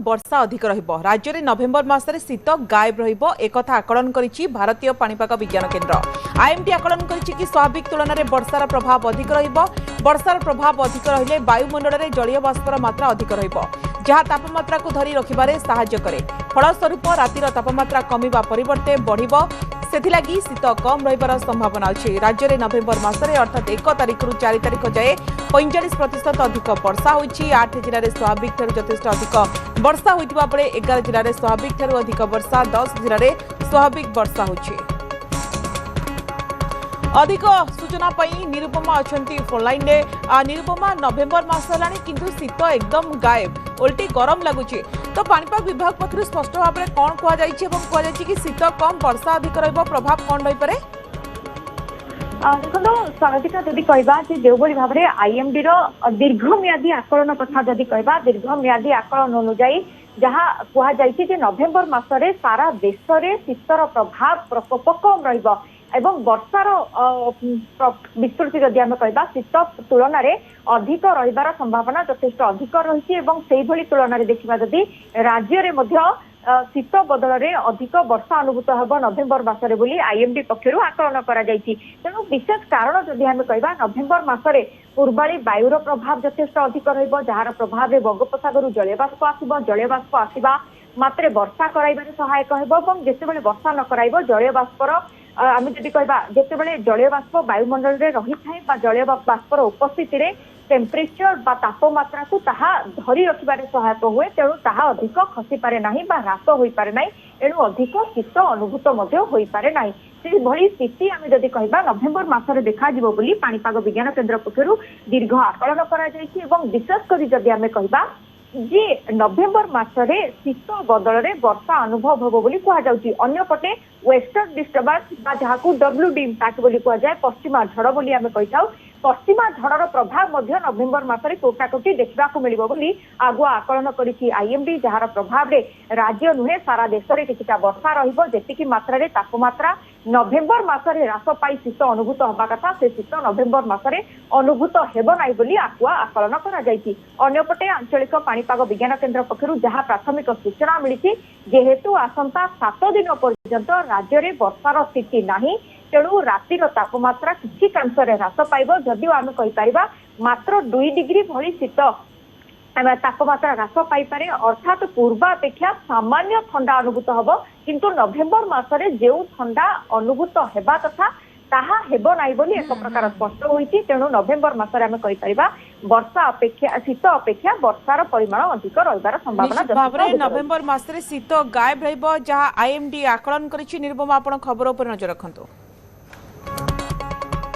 वर्षा अधिक रहिबो। राज्य में नवेम्बर मासरे शीत गायब रहिबो एकथा आकलन करिछि भारतीय पाणीपाग विज्ञान केन्द्र। आईएमडी आकलन करिछि कि स्वाभाविक तुलन में वर्षार प्रभाव अधिक रहिबो। वर्षार प्रभाव अधिक रहिले वायुमंडल में जलीय बाष्पर मात्रा अधिक रहिबो, जहाँ तापमात्रा को धरी रखिबारे सहाय्य करे। फलस्वरूप रातिर तापमात्रा कमिबा परिवर्ते बढ़िबो, सेथिलागी शीत कम रहिबार संभावना अछि। राज्य में नवेम्बर मासरे अर्थात 1 तारिख रु 4 तारिख जाए 45% अधिक वर्षा होइछि। 8 जिले में स्वाभाविक ठारू यथेष्ट अधिक वर्षा होइतिबा बेले 11 जिले में स्वाभाविक ठारू अधिक वर्षा, 10 जिले में स्वाभाविक वर्षा होइछि। अधिक सूचना पई निरुपमा अछंती फोनलाइन रे। निरुपमा, नवेम्बर मास हलानी किंतु शीत एकदम गायब, उल्टी गरम लगुची, तो पाणीपाग विभाग पक्षरु स्पष्ट भाव में कौन कह जाइछि एवं कह जाइछि कि शीत कम वर्षा अधिक रहइबो, प्रभाव कौन रहि पारे? देखो स्वाभाविक जदि कहबा जे जो भाव में आईएमडी दीर्घम्यादी आकलन कथा जदि कहबा, दीर्घम्यादी आकलन अनुसार जहाँ कह जाइछि नवेम्बर मासरे सारा देश में शीतर प्रभाव प्रकोप कम रहिबो एवं वर्षार विस्तृति जदि आम कहबा शीत तुलन में अधिक रहिबार संभावना यथेष्ट अधिक रही। तुलन में देखा जदि राज्य में शीत बदल में अधिक वर्षा अनुभूत होब नवेम्बर मासरे बोली आईएमडी पक्षरु आकलन करा जायछि। तेणु विशेष कारण जदि आम कहबा नवेम्बर मासरे पूर्वाली वायुर प्रभाव यथेष्ट अधिक रहिबो, जार प्रभाव में बंगोपसागर जलीय बाष्प आसिबो। जलीय बाष्प आसिबा मात्रे वर्षा कराइबारे सहायक हेबो एवं जेतेबेले वर्षा न कराइबो जलीय बाष्पर आम जदि कहबा जेतेबेले जलीय बाष्प वायुमंडल में रही थाए बा जलीय बाष्पर उपस्थिति रे टेम्परेचर बा तापमात्रा को ताहा धरी रखिबारे सहायक हुए। तेणु ताहा अधिक खसी पारे नाही बा ह्रास होई पारे नाही, एणु अधिक शीत अनुभूत मध्य होई पारे नाही। से भली स्थिति आम जदि कहबा नवेम्बर मासरे देखा जिवो बोली पाणीपाग विज्ञान केन्द्र पक्षरु दीर्घ आकलन करा जायछि एवं विशेष करी जदि आम कहबा जे नवेम्बर मासरे शीत बदल में वर्षा अनुभव होबो बोली कहा जाउछि। अन्य पटे वेस्टर्न डिस्टर्बेंस बा जहाकू डब्ल्यूडी इम्पैक्ट बोली कहा जाए, पश्चिमा झड़ बोली आमे कहिथाउ, पश्चिमा झड़र प्रभाव मध्य नवेम्बर मासरे कोटाकोटी देखबाकू मिलिबो बोली आगुआ आकलन करिछि आईएमडी, जहार प्रभाव रे राज्य नुहे सारा देश में किछिटा वर्षा रहिबो। जेतिकी मात्रा रे तापमात्रा नवेम्बर मासरे ह्रास पाई शीत अनुभूत होबा कथा से शीत नवेम्बर मासरे अनुभूत हेबो नाही बोली आगुआ आकलन करा जायछि। अन्यपटे आंचलिक पाणीपाग विज्ञान केन्द्र पक्षरु जहाँ प्राथमिक सूचना मिली जेहेतु आसंता 7 दिन पर्यंत राज्य में वर्षार स्थिति नाही, तेणु रातिर तापमात्रा किछि कांशरे ह्रास पाइबो। जदिও आम कहि मात्र 2 डिग्री भली शीत तापमात्रा ह्रास पाई पारे, अर्थात पूर्वापेक्षा सामान्य ठंडा अनुभूत होबो, किंतु नवेम्बर मासरे जेउ ठंडा अनुभूत हेबा तथा ताहा हेबो नाही बोली एक प्रकार स्पष्ट होईछि। तेणु नवेम्बर मासरे आम कहि परिबा वर्षा अपेक्षा शीत अपेक्षा वर्षार परिमाण अधिक रहिबार संभावना। नवेम्बर मासरे शीत गायब रहिबो जहाँ आईएमडी आकलन करिछि। निर्भमा आपण खबर उपर नजर रखंतु।